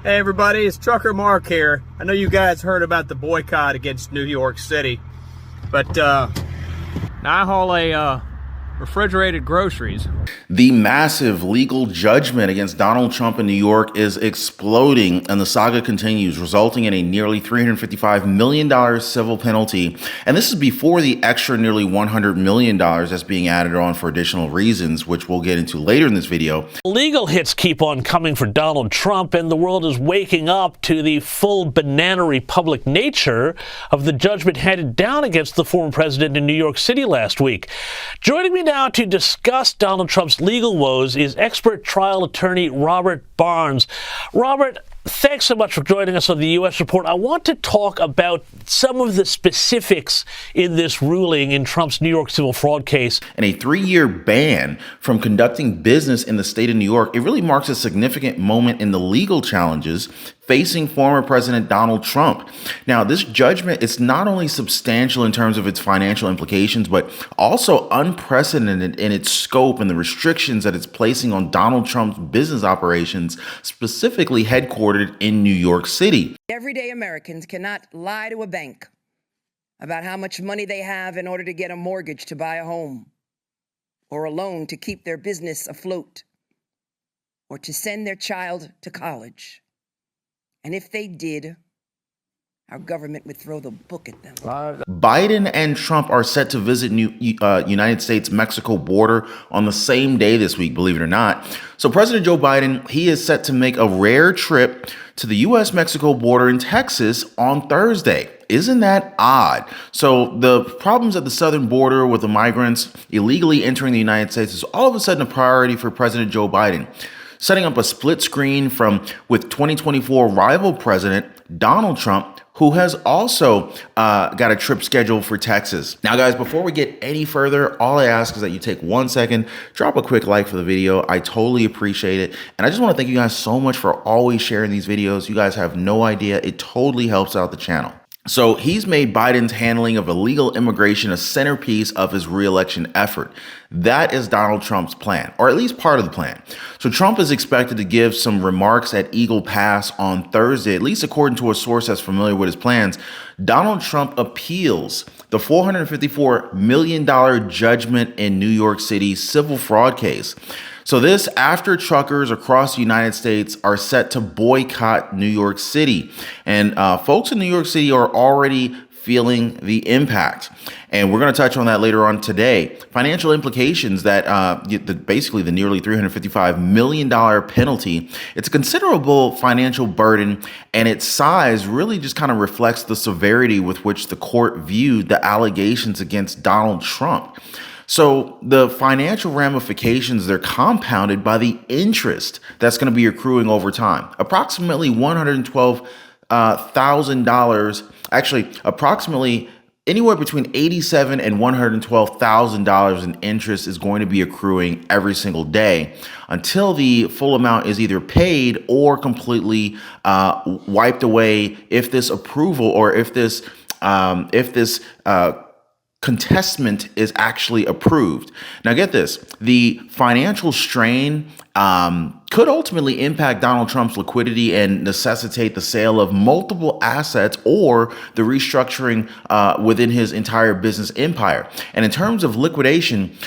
Hey everybody, it's Trucker Mark here. I know you guys heard about the boycott against New York City, but now I haul refrigerated groceries. The massive legal judgment against Donald Trump in New York is exploding, and the saga continues, resulting in a nearly $355 million civil penalty. And this is before the extra nearly $100 million that's being added on for additional reasons, which we'll get into later in this video. Legal hits keep on coming for Donald Trump, and the world is waking up to the full banana republic nature of the judgment handed down against the former president in New York City last week. Joining me now to discuss Donald Trump's legal woes is expert trial attorney Robert Barnes. Robert, thanks so much for joining us on the U.S. Report. I want to talk about some of the specifics in this ruling in Trump's New York civil fraud case. And a 3-year ban from conducting business in the state of New York, it really marks a significant moment in the legal challenges facing former President Donald Trump. Now, this judgment is not only substantial in terms of its financial implications, but also unprecedented in its scope and the restrictions that it's placing on Donald Trump's business operations, specifically headquartered in New York City. Everyday Americans cannot lie to a bank about how much money they have in order to get a mortgage to buy a home, or a loan to keep their business afloat, or to send their child to college. And if they did, our government would throw the book at them. Biden and Trump are set to visit United States-Mexico border on the same day this week, believe it or not. So President Joe Biden, he is set to make a rare trip to the U.S.-Mexico border in Texas on Thursday. Isn't that odd? So the problems at the southern border with the migrants illegally entering the United States is all of a sudden a priority for President Joe Biden, setting up a split screen with 2024 rival president Donald Trump, who has also got a trip scheduled for Texas. Now, guys, before we get any further, all I ask is that you take 1 second, drop a quick like for the video. I totally appreciate it. And I just want to thank you guys so much for always sharing these videos. You guys have no idea. It totally helps out the channel. So he's made Biden's handling of illegal immigration a centerpiece of his re-election effort. That is Donald Trump's plan, or at least part of the plan. So Trump is expected to give some remarks at Eagle Pass on Thursday, at least according to a source that's familiar with his plans. Donald Trump appeals the $454 million judgment in New York City civil fraud case. So this after truckers across the United States are set to boycott New York City. And folks in New York City are already feeling the impact. And we're going to touch on that later on today. Financial implications that basically the nearly $355 million penalty. It's a considerable financial burden, and its size really just kind of reflects the severity with which the court viewed the allegations against Donald Trump. So the financial ramifications, they're compounded by the interest that's going to be accruing over time. Approximately $112,000, actually approximately anywhere between $87,000 and $112,000 in interest is going to be accruing every single day until the full amount is either paid or completely wiped away if this approval or if this contestment is actually approved. Now get this, the financial strain could ultimately impact Donald Trump's liquidity and necessitate the sale of multiple assets or the restructuring within his entire business empire. And in terms of liquidation,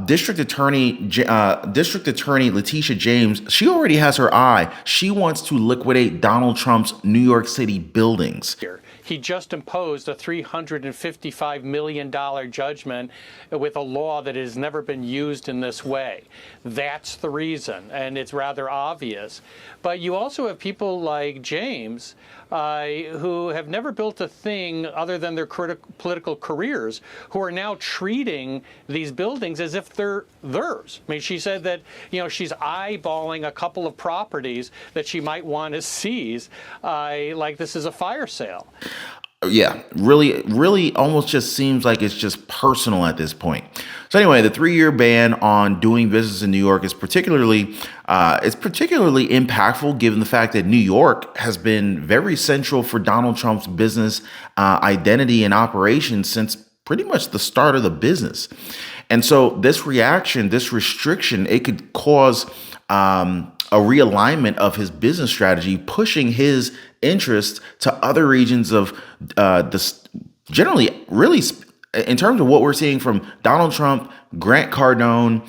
District Attorney Letitia James, she already has her eye. She wants to liquidate Donald Trump's New York City buildings. He just imposed a $355 million judgment with a law that has never been used in this way. That's the reason, and it's rather obvious. But you also have people like James, who have never built a thing other than their political careers, who are now treating these buildings as if they're theirs. I mean, she said that, she's eyeballing a couple of properties that she might want to seize, like this is a fire sale. Yeah, really almost just seems like it's just personal at this point. So anyway, the 3-year ban on doing business in New York is particularly impactful given the fact that New York has been very central for Donald Trump's business identity and operations since pretty much the start of the business. And so this reaction, this restriction, it could cause a realignment of his business strategy, pushing his interest to other regions of this. Generally, really, in terms of what we're seeing from Donald Trump, Grant Cardone,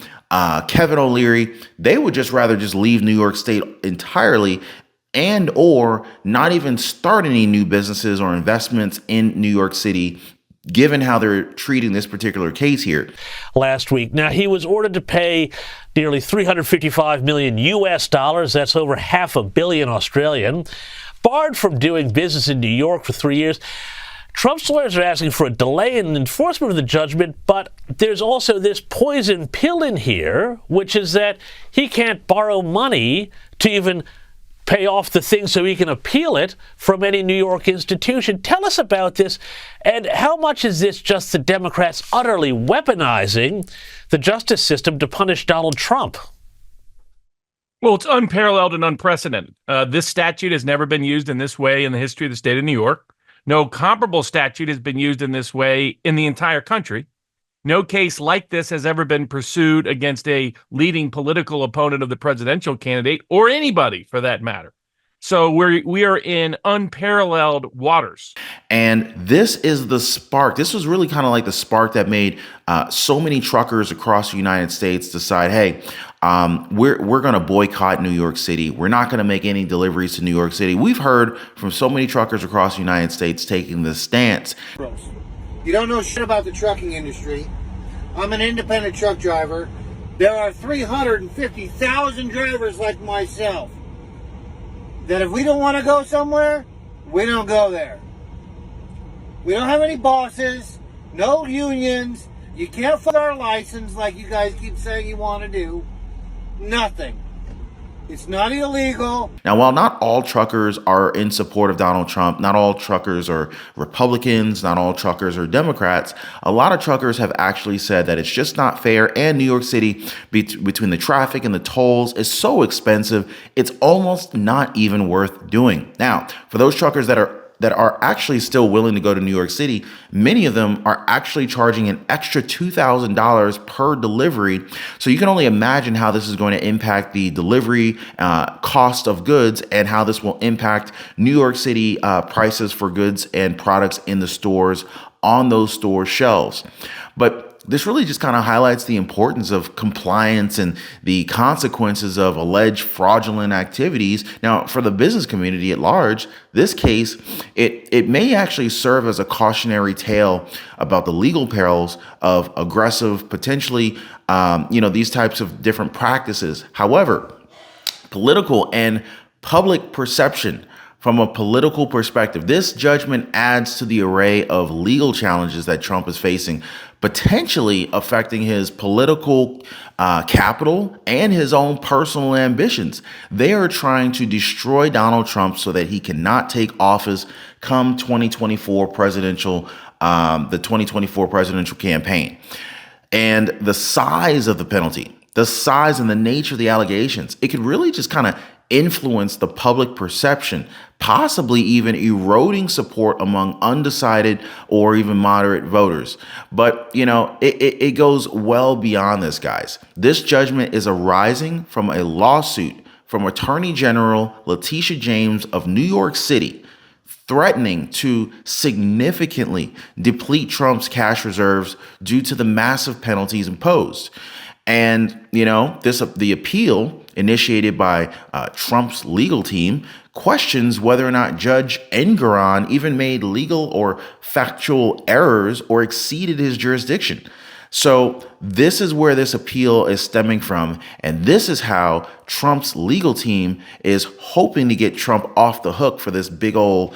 Kevin O'Leary, they would just rather just leave New York State entirely and or not even start any new businesses or investments in New York City, given how they're treating this particular case here. Last week. Now, he was ordered to pay nearly 355 million US dollars. That's over $500 million Australian. Barred from doing business in New York for 3 years. Trump's lawyers are asking for a delay in enforcement of the judgment, but there's also this poison pill in here, which is that he can't borrow money to even pay off the thing so he can appeal it from any New York institution. Tell us about this, and how much is this just the Democrats utterly weaponizing the justice system to punish Donald Trump? Well, it's unparalleled and unprecedented. This statute has never been used in this way in the history of the state of New York. No comparable statute has been used in this way in the entire country. No case like this has ever been pursued against a leading political opponent of the presidential candidate, or anybody for that matter. So we are in unparalleled waters. And this is the spark. This was really kind of like the spark that made so many truckers across the United States decide, hey, we're going to boycott New York City. We're not going to make any deliveries to New York City. We've heard from so many truckers across the United States taking this stance. You don't know shit about the trucking industry. I'm an independent truck driver. There are 350,000 drivers like myself that if we don't want to go somewhere, we don't go there. We don't have any bosses, no unions. You can't fund our license like you guys keep saying you want to do. Nothing. It's not illegal. Now, while not all truckers are in support of Donald Trump, not all truckers are Republicans, not all truckers are Democrats, a lot of truckers have actually said that it's just not fair. And New York City, between the traffic and the tolls, is so expensive, it's almost not even worth doing. Now, for those truckers that are actually still willing to go to New York City, many of them are actually charging an extra $2,000 per delivery. So you can only imagine how this is going to impact the delivery cost of goods and how this will impact New York City prices for goods and products in the stores, on those store shelves. But this really just kind of highlights the importance of compliance and the consequences of alleged fraudulent activities. Now, for the business community at large, this case, it may actually serve as a cautionary tale about the legal perils of aggressive, potentially, these types of different practices. However, political and public perception, from a political perspective, this judgment adds to the array of legal challenges that Trump is facing, potentially affecting his political capital and his own personal ambitions. They are trying to destroy Donald Trump so that he cannot take office come 2024 the 2024 presidential campaign. And the size of the penalty, the size and the nature of the allegations, it could really just kind of influence the public perception, possibly even eroding support among undecided or even moderate voters. But, it goes well beyond this, guys. This judgment is arising from a lawsuit from Attorney General Letitia James of New York City, threatening to significantly deplete Trump's cash reserves due to the massive penalties imposed. And, the appeal initiated by Trump's legal team questions whether or not Judge Engoron even made legal or factual errors or exceeded his jurisdiction. So this is where this appeal is stemming from. And this is how Trump's legal team is hoping to get Trump off the hook for this big old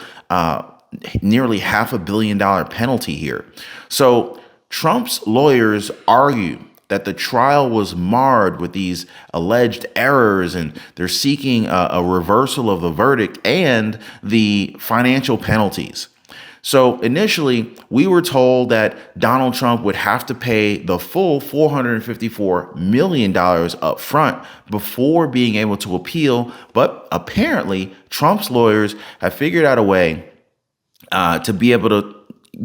nearly $500 million penalty here. So Trump's lawyers argue that the trial was marred with these alleged errors, and they're seeking a reversal of the verdict and the financial penalties. So initially, we were told that Donald Trump would have to pay the full $454 million up front before being able to appeal. But apparently, Trump's lawyers have figured out a way to be able to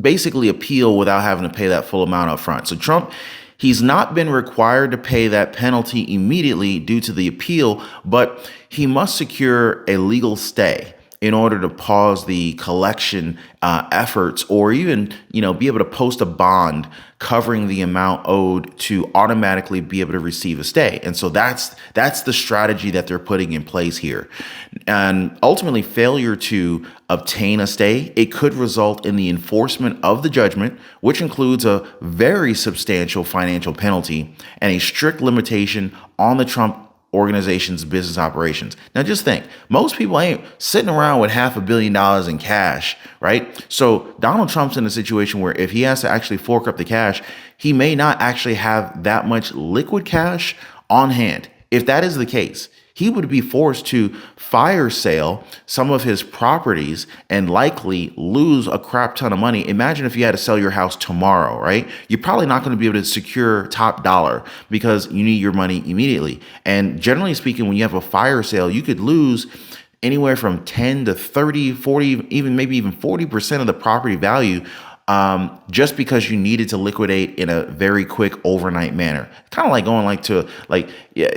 basically appeal without having to pay that full amount up front. So Trump, He's not been required to pay that penalty immediately due to the appeal, but he must secure a legal stay in order to pause the collection efforts, or even, be able to post a bond covering the amount owed to automatically be able to receive a stay. And so that's the strategy that they're putting in place here. And ultimately, failure to obtain a stay, it could result in the enforcement of the judgment, which includes a very substantial financial penalty and a strict limitation on the Trump organization's business operations. Now, just think, most people ain't sitting around with $500 million in cash, right? So Donald Trump's in a situation where if he has to actually fork up the cash, he may not actually have that much liquid cash on hand. If that is the case, he would be forced to fire sale some of his properties and likely lose a crap ton of money. Imagine if you had to sell your house tomorrow, right? You're probably not going to be able to secure top dollar because you need your money immediately. And generally speaking, when you have a fire sale, you could lose anywhere from 10 to 30, 40, maybe even 40% of the property value just because you needed to liquidate in a very quick overnight manner. Kind of like going to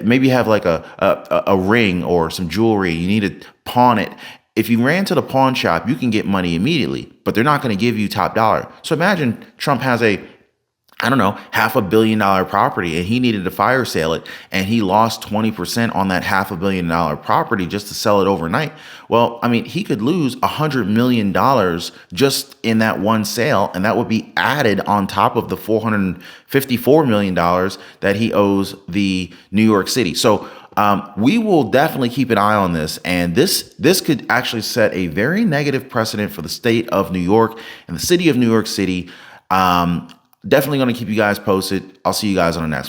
maybe you have like a ring or some jewelry, you need to pawn it. If you ran to the pawn shop, you can get money immediately, but they're not going to give you top dollar. So imagine Trump has $500 million property and he needed to fire sale it, and he lost 20% on that $500 million property just to sell it overnight. Well, I mean, he could lose $100 million just in that one sale, and that would be added on top of the $454 million that he owes the New York City. So we will definitely keep an eye on this, and this could actually set a very negative precedent for the state of New York and the city of New York City. Definitely going to keep you guys posted. I'll see you guys on the next one.